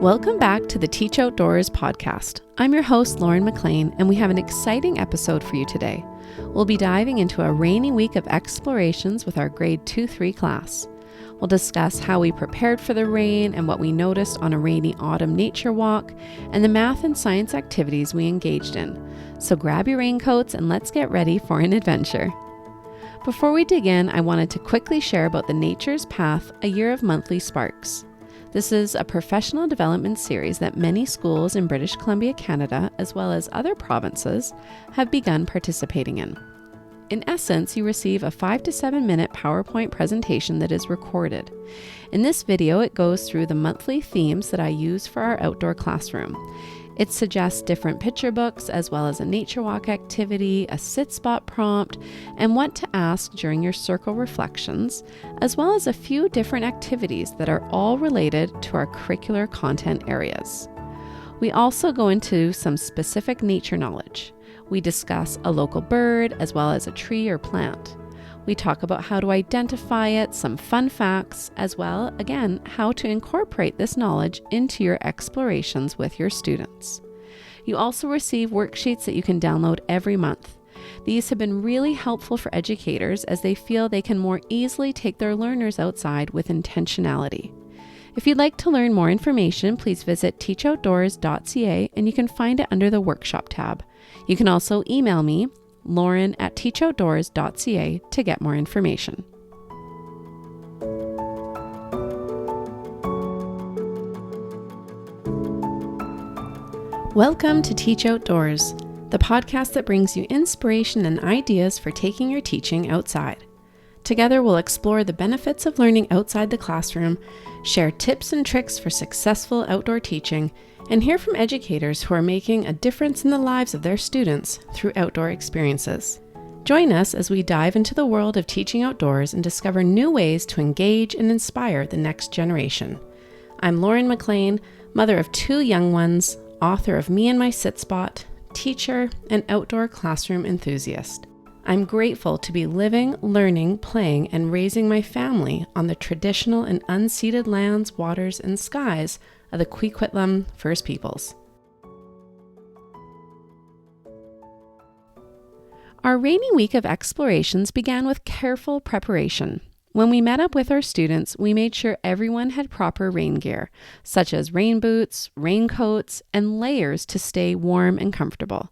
Welcome back to the Teach Outdoors podcast. I'm your host, Lauren McLean, and we have an exciting episode for you today. We'll be diving into a rainy week of explorations with our grade 2-3 class. We'll discuss how we prepared for the rain and what we noticed on a rainy autumn nature walk, and the math and science activities we engaged in. So grab your raincoats and let's get ready for an adventure. Before we dig in, I wanted to quickly share about the Nature's Path, a year of monthly sparks. This is a professional development series that many schools in British Columbia, Canada, as well as other provinces, have begun participating in. In essence, you receive a 5 to 7 minute PowerPoint presentation that is recorded. In this video, it goes through the monthly themes that I use for our outdoor classroom. It suggests different picture books, as well as a nature walk activity, a sit spot prompt, and what to ask during your circle reflections, as well as a few different activities that are all related to our curricular content areas. We also go into some specific nature knowledge. We discuss a local bird, as well as a tree or plant. We talk about how to identify it, some fun facts, as well, again, how to incorporate this knowledge into your explorations with your students. You also receive worksheets that you can download every month. These have been really helpful for educators as they feel they can more easily take their learners outside with intentionality. If you'd like to learn more information, please visit teachoutdoors.ca and you can find it under the workshop tab. You can also email me, lauren@teachoutdoors.ca, to get more information. Welcome to Teach Outdoors, the podcast that brings you inspiration and ideas for taking your teaching outside. Together, we'll explore the benefits of learning outside the classroom, share tips and tricks for successful outdoor teaching, and hear from educators who are making a difference in the lives of their students through outdoor experiences. Join us as we dive into the world of teaching outdoors and discover new ways to engage and inspire the next generation. I'm Lauren McLean, mother of 2 young ones, author of Me and My Sit Spot, teacher, and outdoor classroom enthusiast. I'm grateful to be living, learning, playing, and raising my family on the traditional and unceded lands, waters, and skies of the Coquitlam First Peoples. Our rainy week of explorations began with careful preparation. When we met up with our students, we made sure everyone had proper rain gear, such as rain boots, raincoats, and layers to stay warm and comfortable.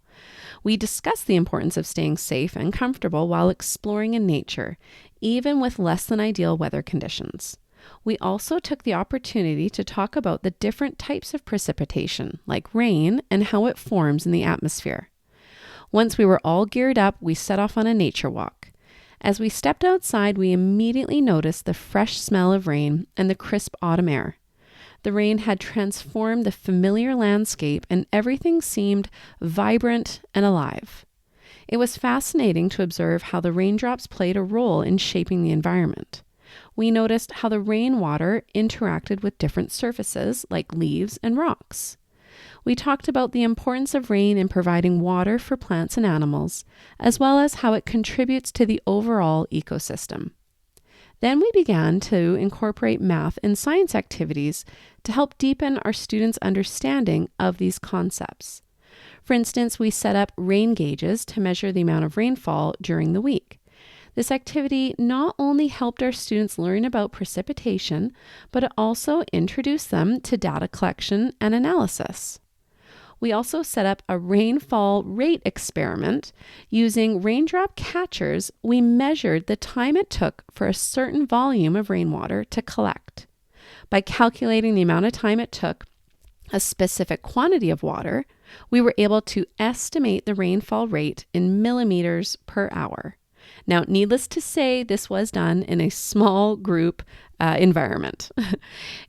We discussed the importance of staying safe and comfortable while exploring in nature, even with less than ideal weather conditions. We also took the opportunity to talk about the different types of precipitation, like rain, and how it forms in the atmosphere. Once we were all geared up, we set off on a nature walk. As we stepped outside, we immediately noticed the fresh smell of rain and the crisp autumn air. The rain had transformed the familiar landscape and everything seemed vibrant and alive. It was fascinating to observe how the raindrops played a role in shaping the environment. We noticed how the rainwater interacted with different surfaces like leaves and rocks. We talked about the importance of rain in providing water for plants and animals, as well as how it contributes to the overall ecosystem. Then we began to incorporate math and science activities to help deepen our students' understanding of these concepts. For instance, we set up rain gauges to measure the amount of rainfall during the week. This activity not only helped our students learn about precipitation, but it also introduced them to data collection and analysis. We also set up a rainfall rate experiment. Using raindrop catchers, we measured the time it took for a certain volume of rainwater to collect. By calculating the amount of time it took a specific quantity of water, we were able to estimate the rainfall rate in millimeters per hour. Now, needless to say, this was done in a small group environment.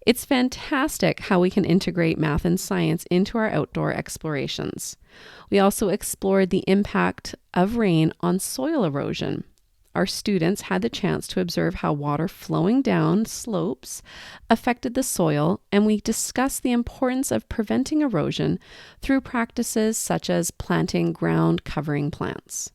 It's fantastic how we can integrate math and science into our outdoor explorations. We also explored the impact of rain on soil erosion. Our students had the chance to observe how water flowing down slopes affected the soil, and we discussed the importance of preventing erosion through practices such as planting ground covering plants.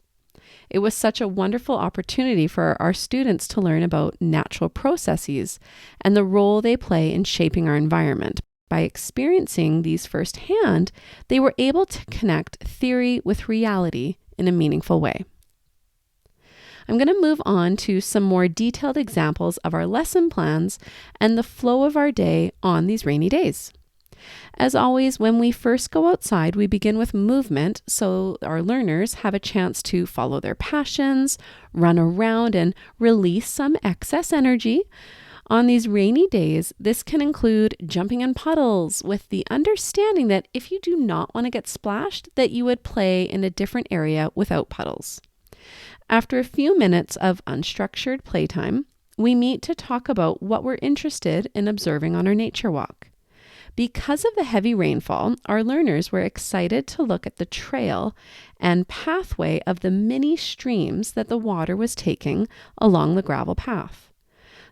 It was such a wonderful opportunity for our students to learn about natural processes and the role they play in shaping our environment by experiencing these firsthand, they were able to connect theory with reality in a meaningful way. I'm going to move on to some more detailed examples of our lesson plans and the flow of our day on these rainy days. As always, when we first go outside, we begin with movement so our learners have a chance to follow their passions, run around, and release some excess energy. On these rainy days, this can include jumping in puddles with the understanding that if you do not want to get splashed, that you would play in a different area without puddles. After a few minutes of unstructured playtime, we meet to talk about what we're interested in observing on our nature walk. Because of the heavy rainfall, our learners were excited to look at the trail and pathway of the many streams that the water was taking along the gravel path.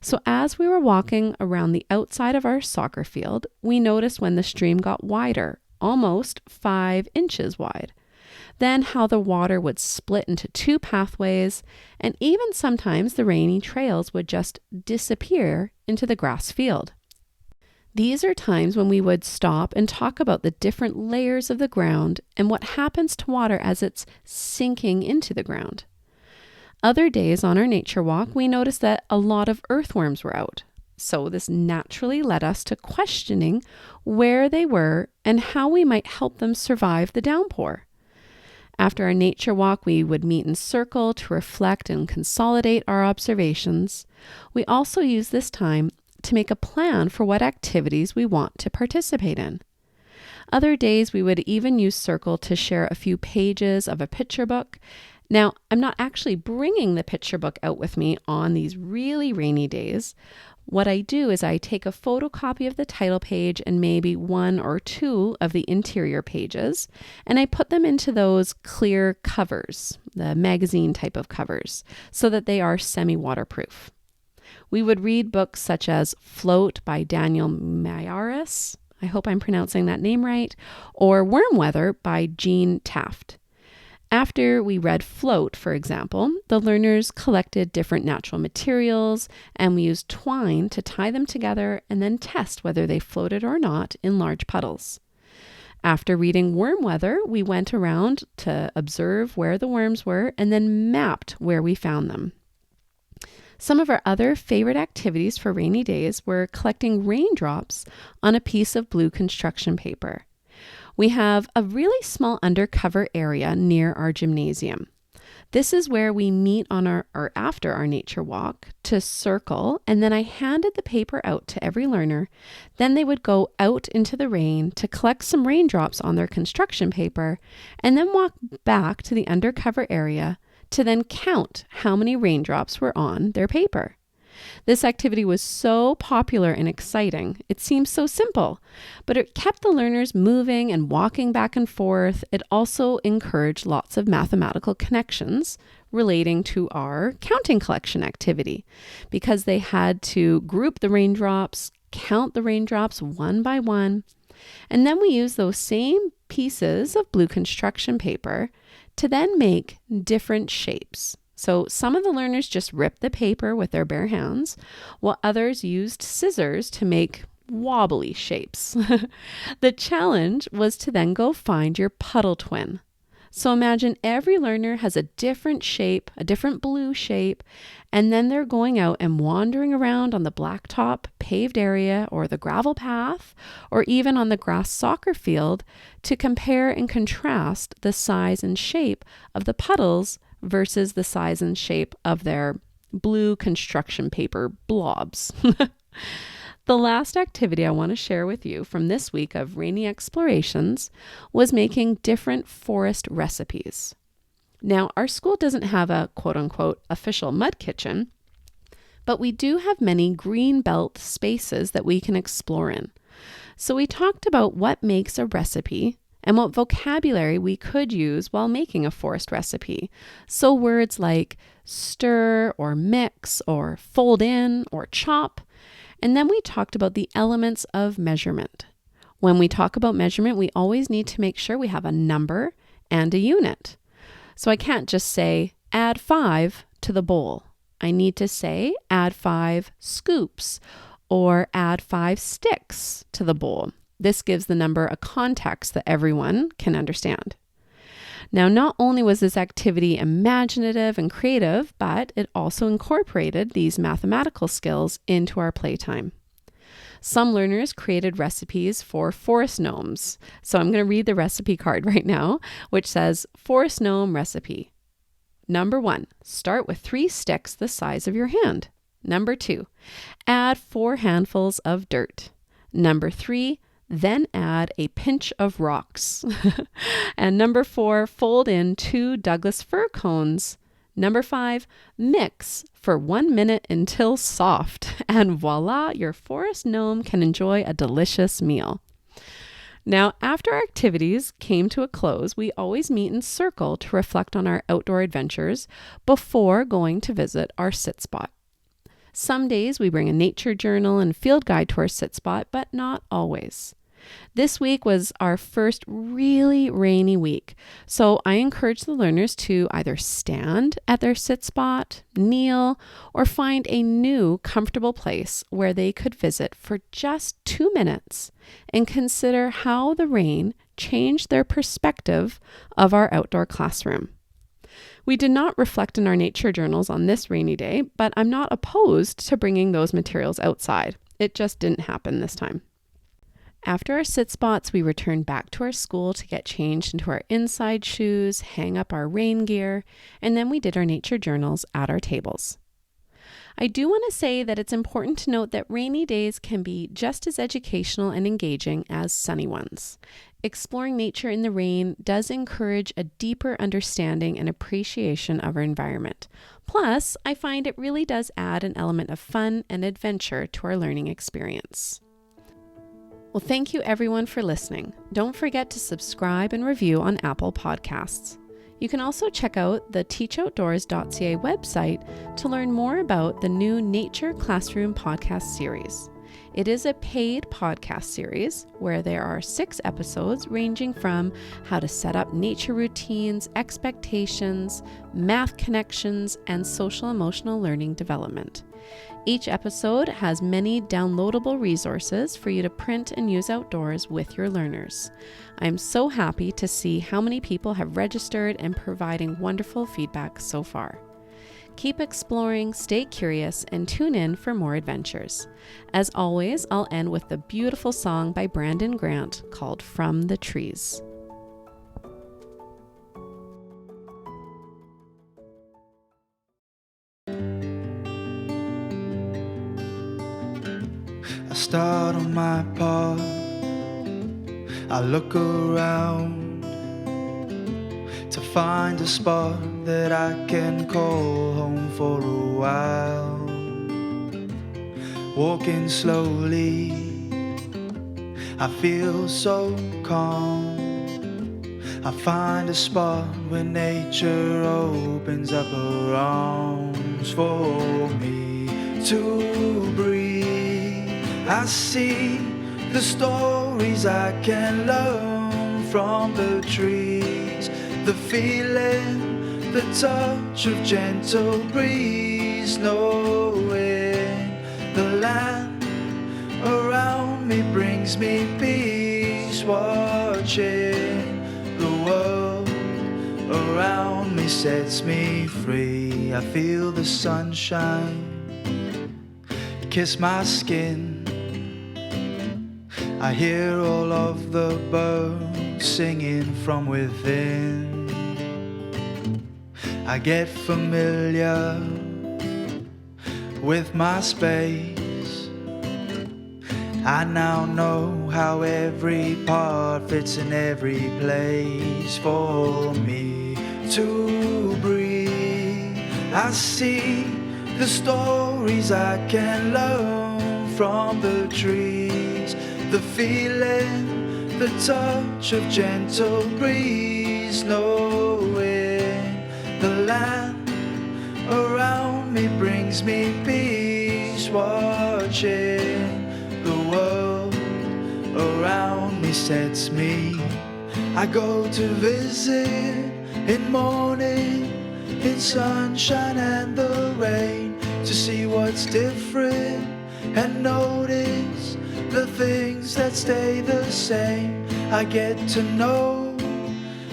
So as we were walking around the outside of our soccer field, we noticed when the stream got wider, almost 5 inches wide. Then how the water would split into 2 pathways, and even sometimes the rainy trails would just disappear into the grass field. These are times when we would stop and talk about the different layers of the ground and what happens to water as it's sinking into the ground. Other days on our nature walk, we noticed that a lot of earthworms were out. So this naturally led us to questioning where they were and how we might help them survive the downpour. After our nature walk, we would meet in circle to reflect and consolidate our observations. We also use this time to make a plan for what activities we want to participate in. Other days, we would even use circle to share a few pages of a picture book. Now, I'm not actually bringing the picture book out with me on these really rainy days. What I do is I take a photocopy of the title page and maybe 1 or 2 of the interior pages, and I put them into those clear covers, the magazine type of covers, so that they are semi-waterproof. We would read books such as Float by Daniel Mayaris, I hope I'm pronouncing that name right, or Worm Weather by Jean Taft. After we read Float, for example, the learners collected different natural materials and we used twine to tie them together and then test whether they floated or not in large puddles. After reading Worm Weather, we went around to observe where the worms were and then mapped where we found them. Some of our other favorite activities for rainy days were collecting raindrops on a piece of blue construction paper. We have a really small undercover area near our gymnasium. This is where we meet on after our nature walk to circle, and then I handed the paper out to every learner. Then they would go out into the rain to collect some raindrops on their construction paper and then walk back to the undercover area to then count how many raindrops were on their paper. This activity was so popular and exciting. It seemed so simple, but it kept the learners moving and walking back and forth. It also encouraged lots of mathematical connections relating to our counting collection activity because they had to group the raindrops, count the raindrops one by one, and then we used those same pieces of blue construction paper to then make different shapes. So some of the learners just ripped the paper with their bare hands, while others used scissors to make wobbly shapes. The challenge was to then go find your puddle twin. So imagine every learner has a different shape, a different blue shape, and then they're going out and wandering around on the blacktop paved area or the gravel path or even on the grass soccer field to compare and contrast the size and shape of the puddles versus the size and shape of their blue construction paper blobs. The last activity I want to share with you from this week of rainy explorations was making different forest recipes. Now, our school doesn't have a quote-unquote official mud kitchen, but we do have many green belt spaces that we can explore in. So we talked about what makes a recipe and what vocabulary we could use while making a forest recipe. So words like stir or mix or fold in or chop. And then we talked about the elements of measurement. When we talk about measurement, we always need to make sure we have a number and a unit. So I can't just say add 5 to the bowl. I need to say add 5 scoops or add 5 sticks to the bowl. This gives the number a context that everyone can understand. Now, not only was this activity imaginative and creative, but it also incorporated these mathematical skills into our playtime. Some learners created recipes for forest gnomes. So I'm going to read the recipe card right now, which says forest gnome recipe. Number 1, start with 3 sticks the size of your hand. Number 2, add 4 handfuls of dirt. Number 3, then add a pinch of rocks. And number 4, fold in 2 Douglas fir cones. Number 5, mix for 1 minute until soft. And voila, your forest gnome can enjoy a delicious meal. Now, after our activities came to a close, we always meet in circle to reflect on our outdoor adventures before going to visit our sit spot. Some days we bring a nature journal and field guide to our sit spot, but not always. This week was our first really rainy week, so I encourage the learners to either stand at their sit spot, kneel, or find a new comfortable place where they could visit for just 2 minutes and consider how the rain changed their perspective of our outdoor classroom. We did not reflect in our nature journals on this rainy day, but I'm not opposed to bringing those materials outside. It just didn't happen this time. After our sit spots, we returned back to our school to get changed into our inside shoes, hang up our rain gear, and then we did our nature journals at our tables. I do want to say that it's important to note that rainy days can be just as educational and engaging as sunny ones. Exploring nature in the rain does encourage a deeper understanding and appreciation of our environment. Plus, I find it really does add an element of fun and adventure to our learning experience. Well, thank you everyone for listening. Don't forget to subscribe and review on Apple Podcasts. You can also check out the teachoutdoors.ca website to learn more about the new Nature Classroom podcast series. It is a paid podcast series where there are 6 episodes ranging from how to set up nature routines, expectations, math connections, and social emotional learning development. Each episode has many downloadable resources for you to print and use outdoors with your learners. I'm so happy to see how many people have registered and providing wonderful feedback so far. Keep exploring, stay curious, and tune in for more adventures. As always, I'll end with the beautiful song by Brandon Grant called From the Trees. I start on my path, I look around to find a spot that I can call home for a while. Walking slowly, I feel so calm. I find a spot where nature opens up her arms for me to breathe. I see the stories I can learn from the trees, the feeling, the touch of gentle breeze, knowing the land around me brings me peace, watching the world around me sets me free. I feel the sunshine kiss my skin, I hear all of the birds singing from within. I get familiar with my space. I now know how every part fits in every place for me to breathe. I see the stories I can learn from the trees, the feeling, the touch of gentle breeze, knowing the land around me brings me peace, watching the world around me sets me. I go to visit in morning, in sunshine and the rain, to see what's different and notice the things that stay the same. I get to know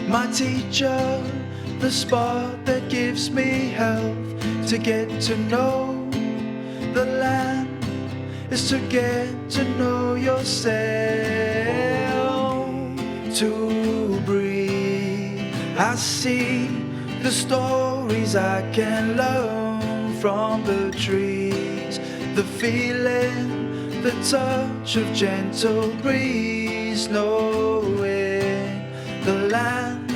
my teacher, the spot that gives me health. To get to know the land is to get to know yourself. To breathe, I see the stories I can learn from the trees, the feeling, the touch of gentle breeze, knowing the land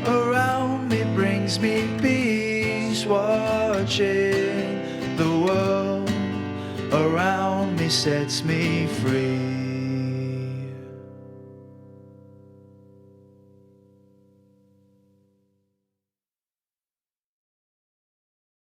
around me brings me peace, watching the world around me sets me free.